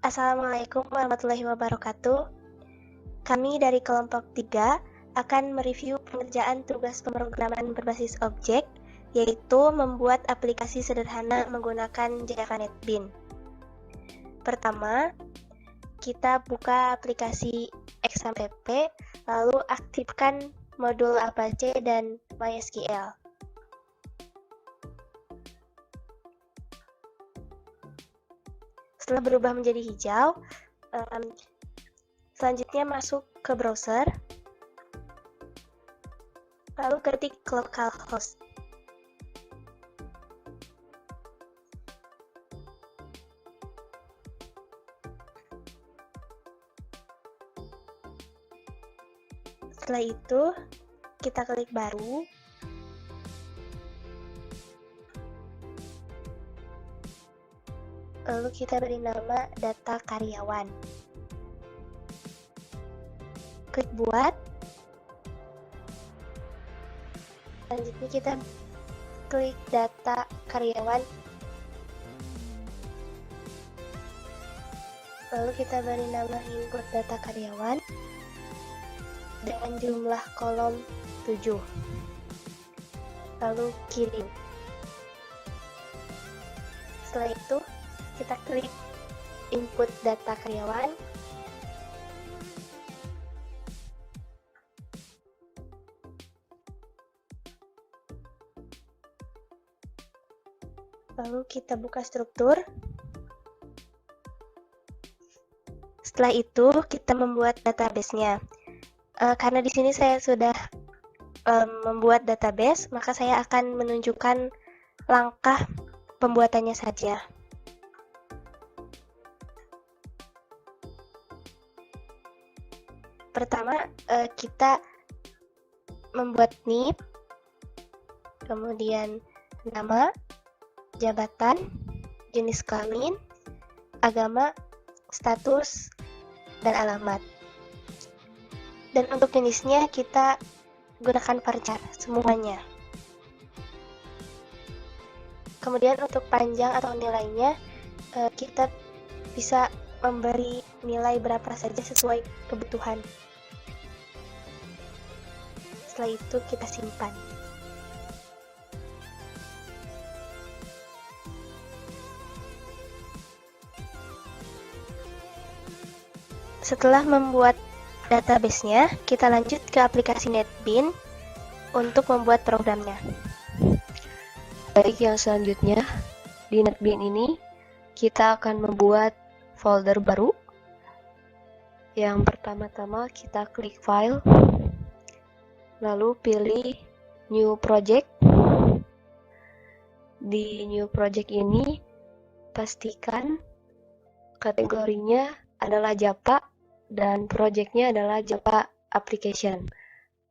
Assalamualaikum warahmatullahi wabarakatuh. Kami dari kelompok 3 akan mereview pengerjaan tugas pemrograman berbasis objek, yaitu membuat aplikasi sederhana menggunakan Java NetBeans. Pertama, kita buka aplikasi XAMPP, lalu aktifkan modul Apache dan MySQL. Setelah berubah menjadi hijau, selanjutnya masuk ke browser, lalu ketik localhost. Setelah itu, kita klik baru. Lalu kita beri nama data karyawan. Klik buat. Selanjutnya kita klik data karyawan. Lalu kita beri nama input data karyawan dengan jumlah kolom 7. Lalu kirim. Setelah itu, kita klik input data karyawan. Lalu kita buka struktur. Setelah itu, kita membuat database-nya. Karena di sini saya sudah membuat database, maka saya akan menunjukkan langkah pembuatannya saja. Pertama, kita membuat NIP, kemudian nama, jabatan, jenis kelamin, agama, status, dan alamat. Dan untuk jenisnya kita gunakan varchar semuanya. Kemudian untuk panjang atau nilainya, kita bisa memberi nilai berapa saja sesuai kebutuhan. Setelah itu kita simpan. Setelah membuat database-nya, kita lanjut ke aplikasi NetBeans untuk membuat programnya. Baik, yang selanjutnya di NetBeans ini kita akan membuat folder baru. Yang pertama-tama kita klik file, lalu pilih new project. Di new project ini pastikan kategorinya adalah Java dan projectnya adalah Java application.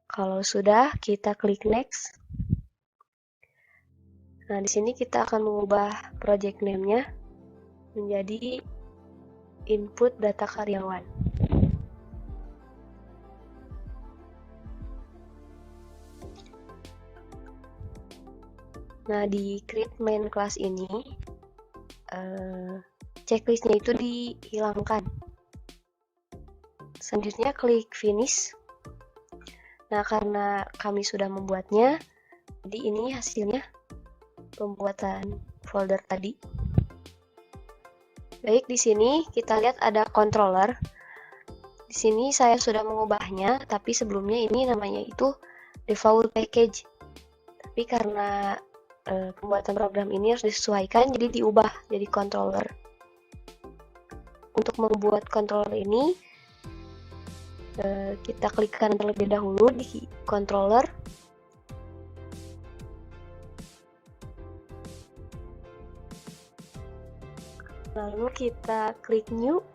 Kalau sudah, kita klik next. Nah, di sini kita akan mengubah project name-nya menjadi input data karyawan. Nah, di create main class ini checklistnya itu dihilangkan. Selanjutnya klik finish. Nah, karena kami sudah membuatnya, jadi ini hasilnya pembuatan folder tadi. Baik, di sini kita lihat ada controller. Di sini saya sudah mengubahnya, tapi sebelumnya ini namanya itu default package. Tapi karena pembuatan program ini harus disesuaikan, jadi diubah jadi controller. Untuk membuat controller ini, kita klik kanan terlebih dahulu di controller. Lalu kita klik new.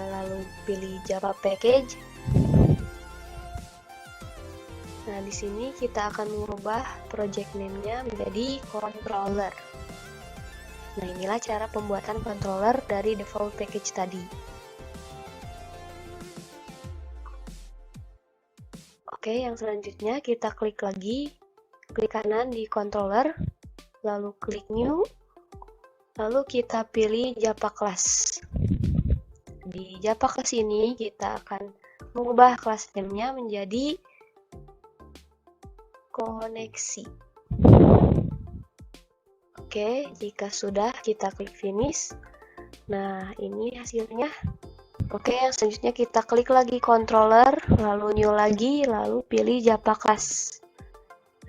Lalu pilih Java package. Nah, di sini kita akan mengubah project name-nya menjadi controller. Nah, inilah cara pembuatan controller dari default package tadi. Oke, yang selanjutnya kita klik lagi, klik kanan di controller, lalu klik new, lalu kita pilih Java class. Di Java class ini kita akan mengubah class name-nya menjadi koneksi. Oke, jika sudah kita klik finish. Nah, ini hasilnya. Oke, yang selanjutnya kita klik lagi controller, lalu new lagi, lalu pilih Java class.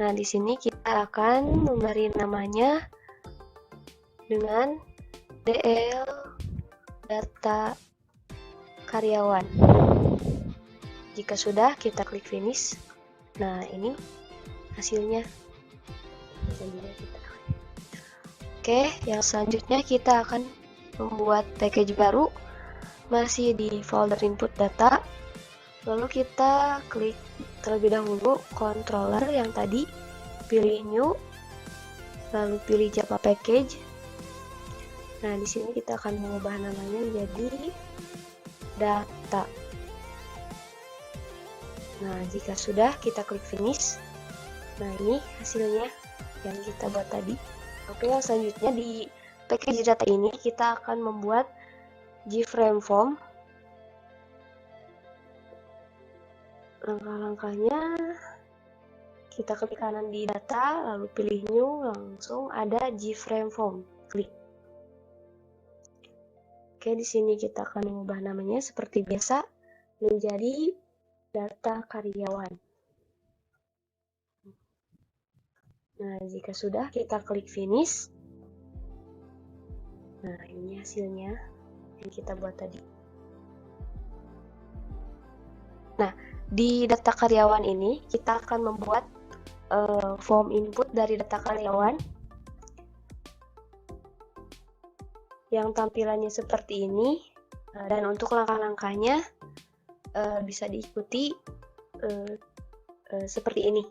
Nah, di sini kita akan memberi namanya dengan DL data karyawan. Jika sudah, kita klik finish. Nah, ini hasilnya. Oke, yang selanjutnya kita akan membuat package baru, masih di folder input data. Lalu kita klik terlebih dahulu controller yang tadi, pilih new, lalu pilih Java package. Nah, di sini kita akan mengubah namanya menjadi data. Nah, jika sudah, kita klik finish. Nah, ini hasilnya yang kita buat tadi. Oke, yang selanjutnya di package data ini kita akan membuat JFrame form. Langkah-langkahnya, kita klik kanan di data, lalu pilih new, langsung ada JFrame form. Klik. Oke, di sini kita akan mengubah namanya seperti biasa menjadi data karyawan. Nah, jika sudah, kita klik finish. Nah, ini hasilnya yang kita buat tadi. Nah, di data karyawan ini kita akan membuat form input dari data karyawan yang tampilannya seperti ini, dan untuk langkah-langkahnya bisa diikuti seperti ini.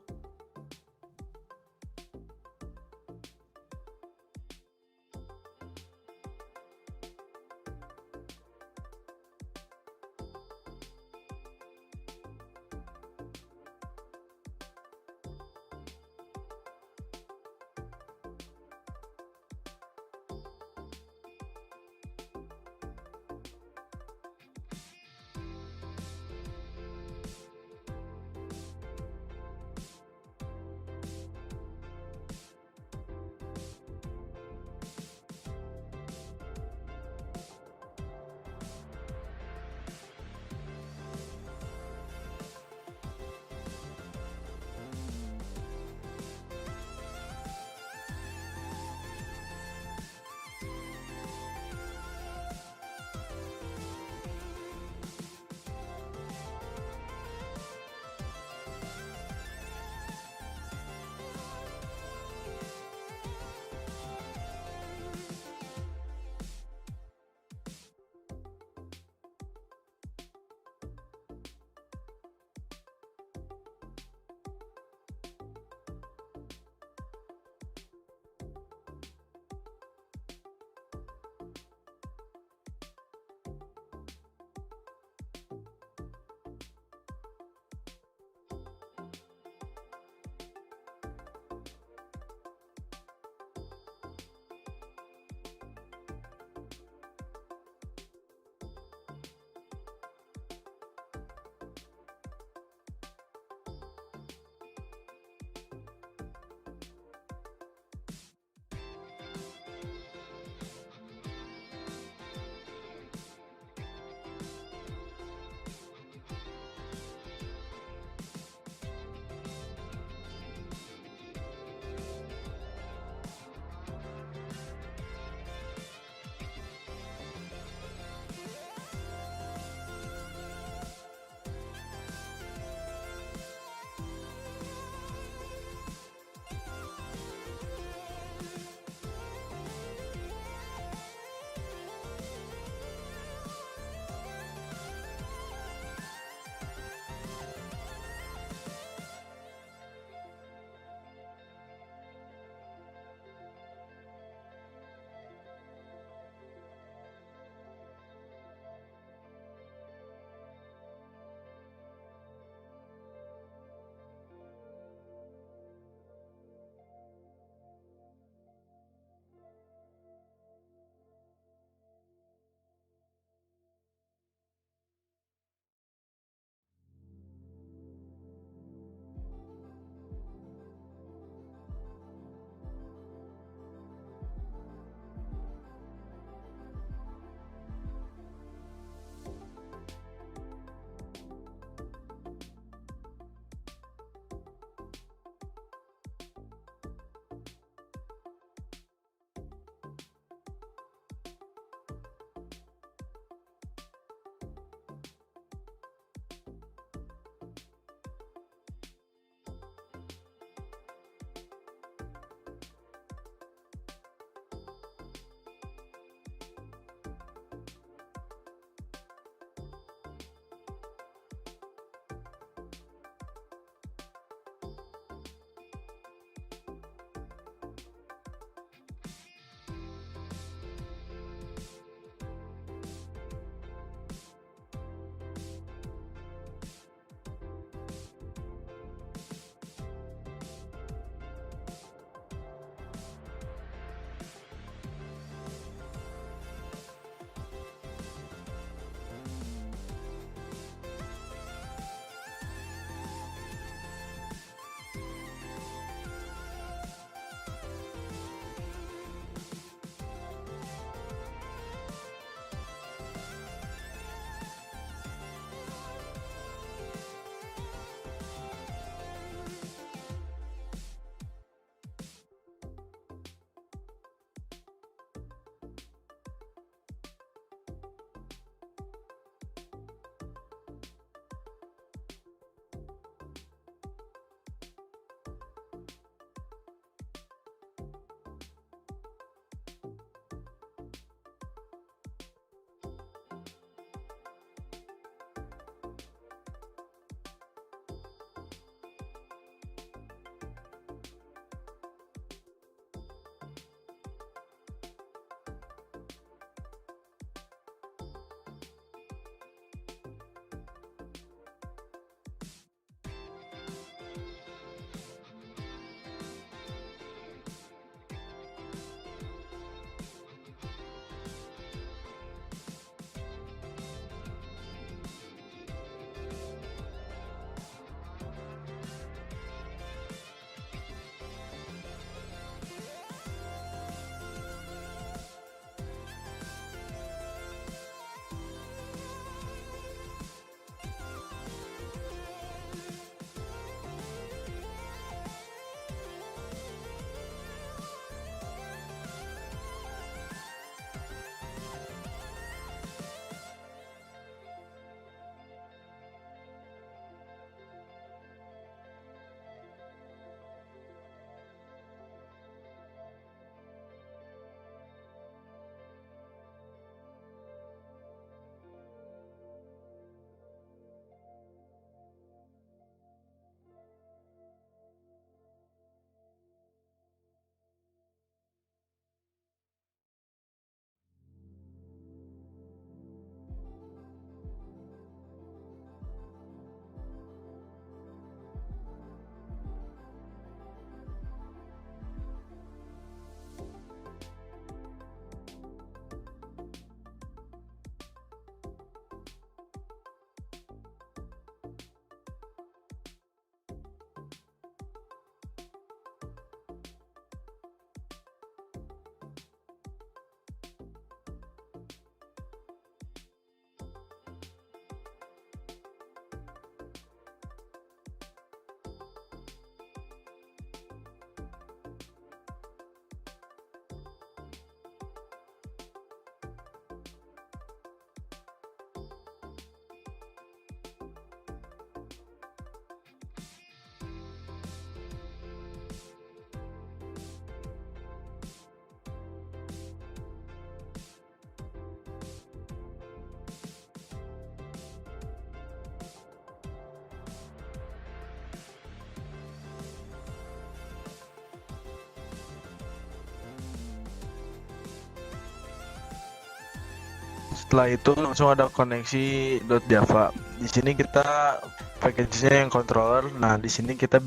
setelah itu langsung ada koneksi .java. Di sini kita package-nya yang controller. Nah, di sini kita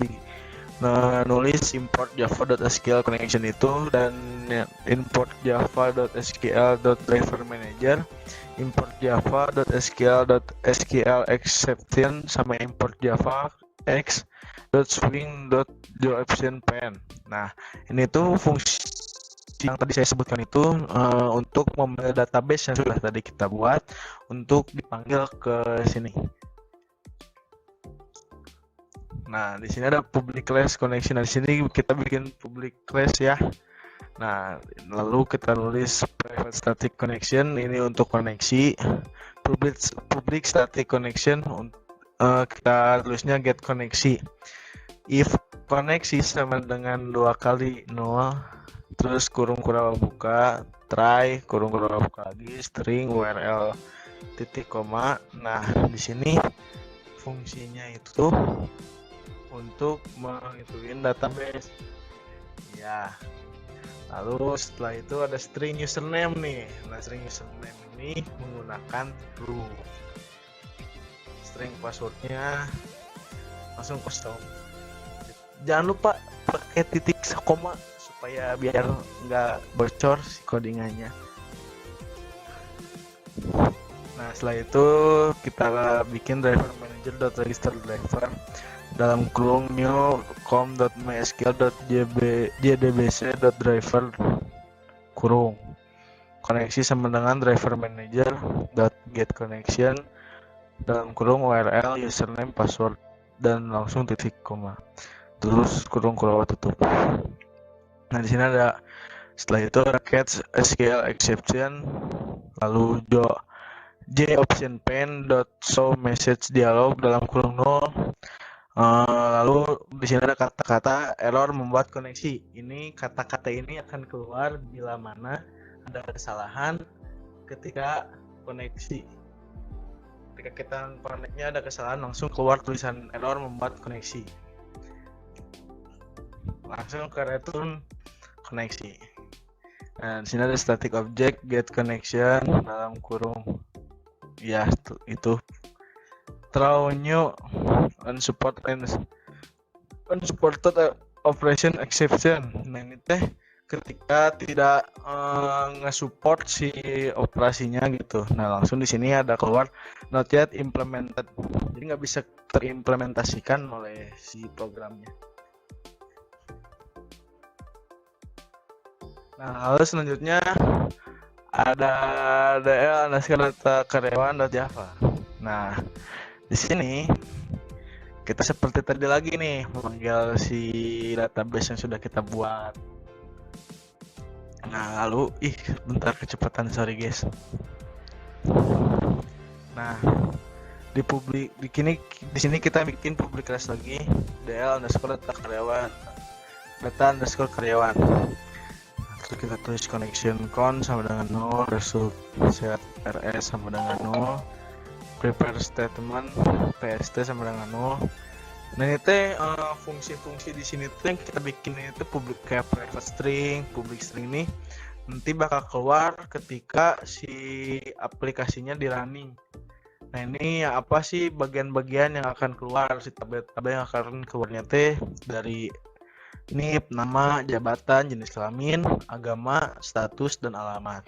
nulis import java.sql connection itu, dan import java.sql.driver manager, import java.sql exception, sama import java x.swing.joAptionPan. Nah, ini tuh fungsi yang tadi saya sebutkan itu untuk memanggil database yang sudah tadi kita buat untuk dipanggil ke sini. Nah, di sini ada public class connection. Nah, di sini kita bikin public class ya. Nah, lalu kita tulis private static connection ini untuk koneksi. Public static connection kita tulisnya get koneksi. If koneksi sama dengan 2 kali 0, terus kurung buka, try kurung buka lagi, string url titik koma. Nah, di sini fungsinya itu untuk menghituin database ya. Lalu setelah itu ada string username nih. Nah, string username ini menggunakan true. String passwordnya langsung kosong. Jangan lupa pakai titik koma supaya biar nggak bocor si codingannya. Nah, setelah itu kita bikin driver manager.register driver dalam kurung new com.mysql.jdbc.driver kurung koneksi sama dengan driver manager.get connection dalam kurung url username password dan langsung titik koma, terus kurung tutup. Nah, di sini ada setelah itu ada catch SQL exception, lalu joAptionPan.show message dialog dalam kurung 0. Lalu di sini ada kata-kata error membuat koneksi. Ini kata-kata ini akan keluar bila mana ada kesalahan ketika koneksi. Ketika kita connect-nya ada kesalahan, langsung keluar tulisan error membuat koneksi. Langsung ke return koneksi. Nah, di sini ada static object get connection dalam kurung ya, itu throw new unsupported operation exception. Nah, ini teh ketika tidak nge-support si operasinya gitu. Nah, langsung di sini ada keluar not yet implemented. Jadi nggak bisa terimplementasikan oleh si programnya. Nah, lalu selanjutnya ada DL data karyawan.java. Nah, di sini kita seperti tadi lagi nih memanggil si database yang sudah kita buat. Nah, lalu bentar kecepatan, sorry guys. Nah, di sini kita bikin public class lagi DL underscore data underscore karyawan. Terus kita tulis connection con sama dengan 0, result set rs sama dengan 0, prepare statement pst sama dengan 0. Nah, ini teh fungsi-fungsi di sini tuh yang kita bikin itu public kayak private string, public string ini nanti bakal keluar ketika si aplikasinya di running. Nah, ini apa sih bagian-bagian yang akan keluar, si tabel-tabel yang akan keluarnya teh dari NIP, nama, jabatan, jenis kelamin, agama, status, dan alamat.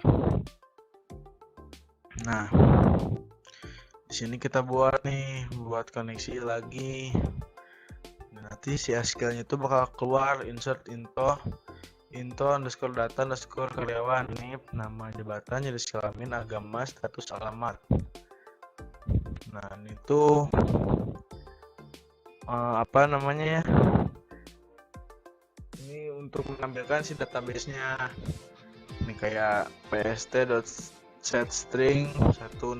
Nah, di sini kita buat koneksi lagi. Nanti si SQL-nya itu bakal keluar insert into underscore data underscore karyawan, NIP, nama, jabatan, jenis kelamin, agama, status, alamat. Nah, itu apa namanya ya? Ini untuk menampilkan si database-nya. Ini kayak pst.set string 1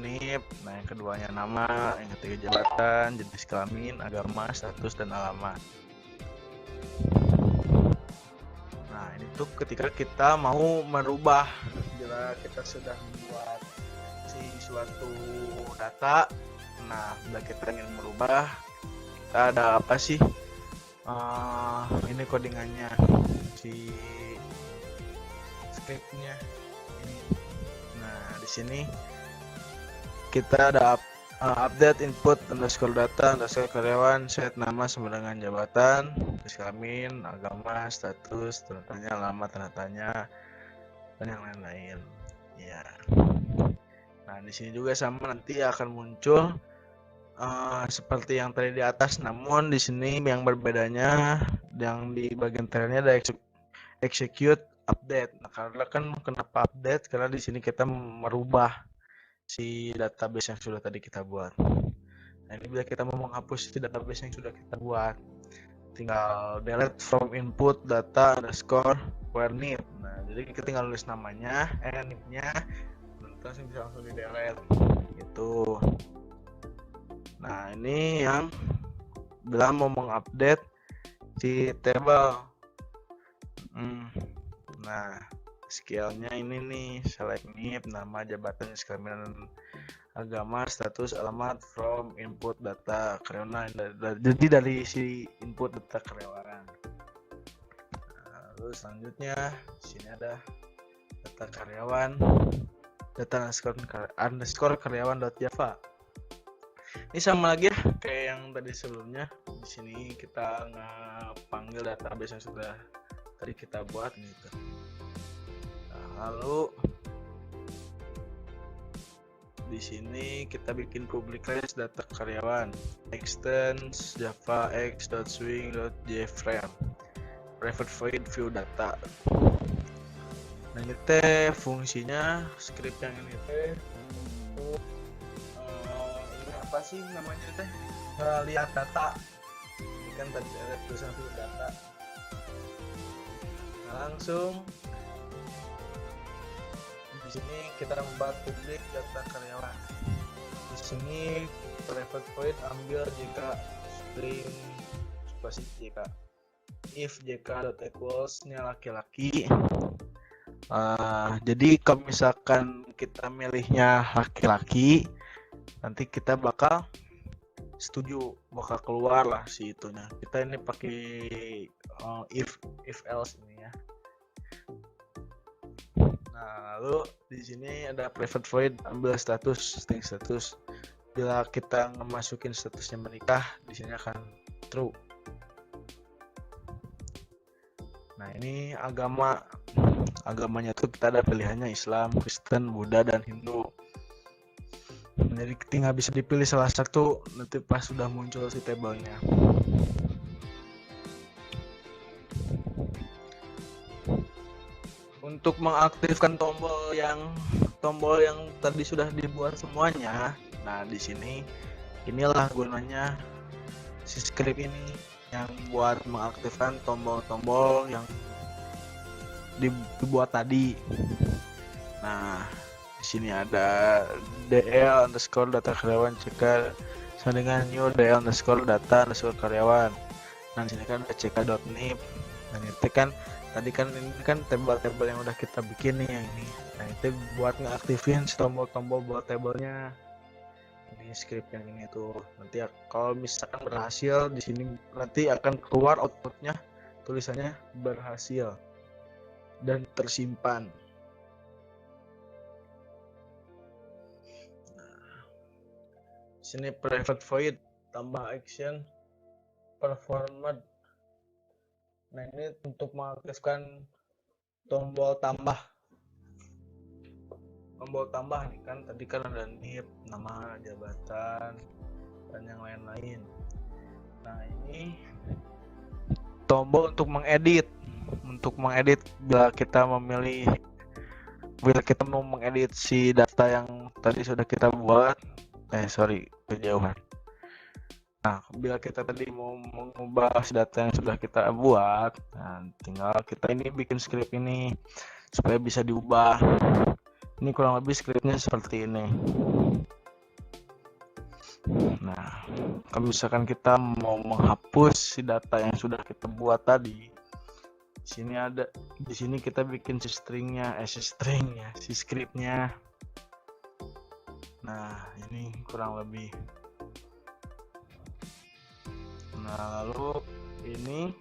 NIP, nah yang keduanya nama, yang ketiga jabatan, jenis kelamin, agama, status, dan alamat. Nah, ini tuh ketika kita mau merubah, bila kita sudah membuat si suatu data. Nah, bila kita ingin merubah, kita ada apa sih? Ini codingannya, si scriptnya ini. Nah, di sini kita ada update input underscore data underscore karyawan, set nama sama dengan jabatan, terus kelamin, agama, status, tanda tanya, alamat, tanda tanya, dan yang lain-lain. Ya. Nah, di sini juga sama, nanti akan muncul seperti yang tadi di atas, namun di sini yang berbedanya yang di bagian terakhirnya ada execute update. Nah, karena kan kenapa update? Karena di sini kita merubah si database yang sudah tadi kita buat. Nah, ini bila kita mau menghapus si database yang sudah kita buat, tinggal delete from input data underscore where need. Nah, jadi kita tinggal nulis namanya, need-nya, langsung bisa langsung di delete gitu. Nah, ini yang bila mau mengupdate si table. Nah, skillnya ini nih, select NIP, nama, jabatan, kelamin, agama, status, alamat, from input data karyawan. Jadi dari si input data karyawan. Nah, lalu selanjutnya sini ada data karyawan, data underscore karyawan.java. Ini sama lagi ya kayak yang tadi sebelumnya. Di sini kita panggil database yang sudah tadi kita buat gitu. Nah, lalu di sini kita bikin public class data karyawan, extends java x.swing.jframe, private void view data. Nah, ini teh fungsinya script yang ini teh ini apa sih namanya teh, lihat data. Ini kan tadi ada tulisan view data. Nah, langsung di sini kita membuat publik data karyawan. Di sini private void ambil jika string spasi jk, if jk.equals-nya laki-laki. Jadi kalau misalkan kita milihnya laki-laki, nanti kita bakal setuju, bakal keluar lah si itunya. Kita ini pakai if else ini ya. Nah, lalu di sini ada private void ambil status, string status. Bila kita masukin statusnya menikah, di sini akan true. Nah, ini agamanya tuh kita ada pilihannya Islam, Kristen, Buddha, dan Hindu. Jadi tinggal bisa dipilih salah satu nanti pas sudah muncul si tabelnya. Untuk mengaktifkan tombol yang tadi sudah dibuat semuanya, nah di sini inilah gunanya si script ini yang buat mengaktifkan tombol-tombol yang dibuat tadi. Nah, di sini ada dl underscore data karyawan ck sama dengan new dl underscore data underscore karyawan. Nah, di sini kan ada ck.nip. Dan itu kan tadi kan ini kan tabel-tabel yang udah kita bikin nih yang ini. Nah, itu buat ngeaktifin si tombol-tombol buat tabelnya. Ini script yang ini tuh. Nanti kalau misalkan berhasil di sini nanti akan keluar outputnya tulisannya berhasil dan tersimpan. Nah, sini private void tambah action performed. Nah, ini untuk mengaktifkan tombol tambah nih kan, tadi kan ada NIP, nama, jabatan, dan yang lain-lain. Nah, ini tombol untuk mengedit bila kita mau mengedit si data yang tadi sudah kita buat. Kejauhan. Nah, bila kita tadi mau mengubah data yang sudah kita buat, nah, tinggal kita ini bikin script ini supaya bisa diubah. Ini kurang lebih scriptnya seperti ini. Nah, kalau misalkan kita mau menghapus si data yang sudah kita buat tadi, di sini kita bikin si scriptnya. Nah, ini kurang lebih. Nah, lalu ini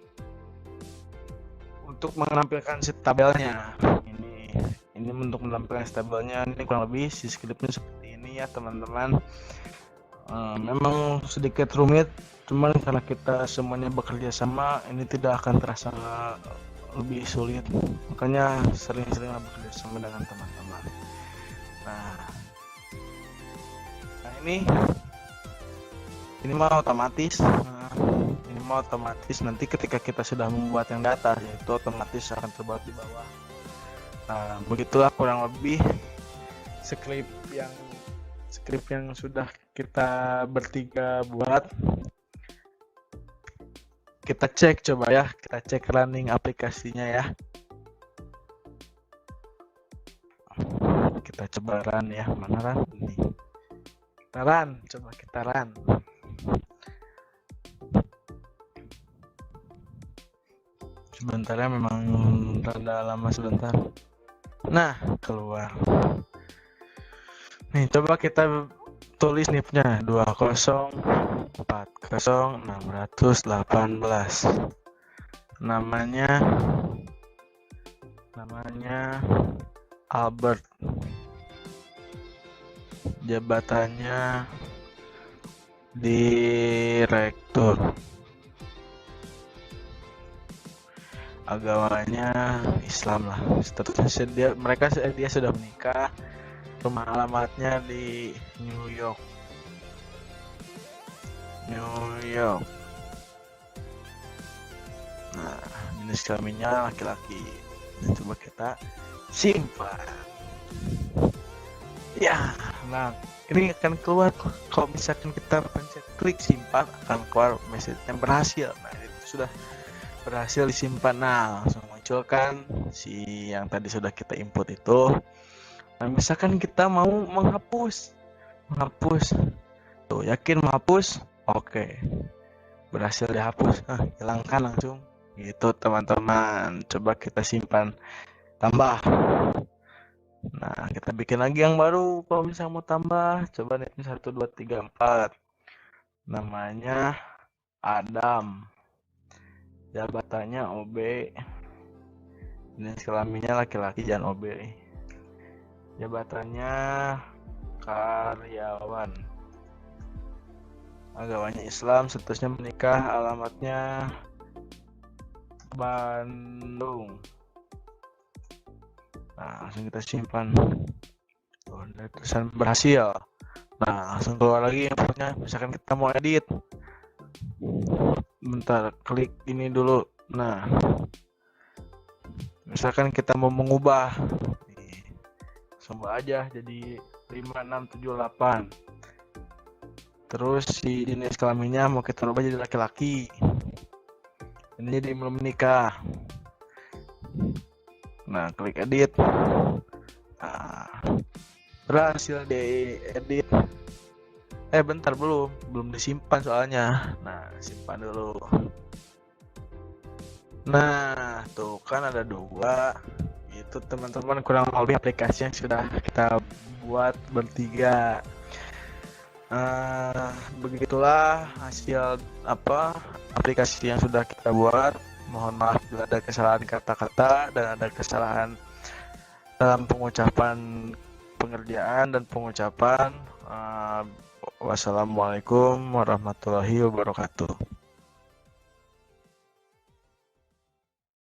untuk menampilkan si tabelnya. Ini untuk menampilkan si tabelnya, ini kurang lebih si scriptnya seperti ini. ini ya teman-teman. Memang sedikit rumit, cuman karena kita semuanya bekerja sama, ini tidak akan terasa lebih sulit. Makanya sering-seringlah bekerja sama dengan teman-teman. Nah, ini mah otomatis. Ini mah otomatis nanti ketika kita sudah membuat yang data, itu otomatis akan terbuat di bawah. Nah, begitulah kurang lebih skrip yang sudah kita bertiga buat. Kita cek coba ya, kita cek running aplikasinya ya. Kita coba run ya, mana run? Ini. Kita run, coba kita run. Sebentar ya, memang rada lama sebentar. Nah, keluar. Nih, coba kita tulis NIP-nya 2040618. Namanya Albert. Jabatannya direktur. Agamanya Islam lah. Statusnya dia sudah menikah. Rumah alamatnya di New York. Nah, jenis kelaminnya laki-laki. Nah, coba kita simpan. Ya, nah ini akan keluar kalau misalkan kita pencet klik simpan, akan keluar message yang berhasil. Nah, itu sudah berhasil disimpan. Nah, langsung munculkan si yang tadi sudah kita input itu. Nah, misalkan kita mau menghapus, tuh yakin menghapus, oke, berhasil dihapus, hilangkan langsung, gitu teman-teman. Coba kita simpan, tambah. Nah, kita bikin lagi yang baru. Kalau misalnya mau tambah, coba nih 1 2 3 4. Namanya Adam, jabatannya OB, jenis kelaminnya laki-laki, jangan OB. Jabatannya karyawan, agamanya Islam, statusnya menikah, alamatnya Bandung. Nah, langsung kita simpan. Udah tulisan berhasil. Nah, langsung keluar lagi infonya. Misalkan kita mau edit, bentar, klik ini dulu. Nah, misalkan kita mau mengubah, coba aja jadi 5678. Terus si jenis kelaminnya mau kita ubah jadi laki-laki. Ini jadi belum menikah. Nah, klik edit. Nah, berhasil diedit. Bentar, belum disimpan soalnya. Nah, simpan dulu. Nah, tuh kan ada 2. Itu teman-teman kurang lebih aplikasi yang sudah kita buat bertiga. Begitulah hasil aplikasi yang sudah kita buat. Mohon maaf bila ada kesalahan kata-kata dan ada kesalahan dalam pengucapan pengerjaan dan pengucapan. Wassalamualaikum warahmatullahi wabarakatuh.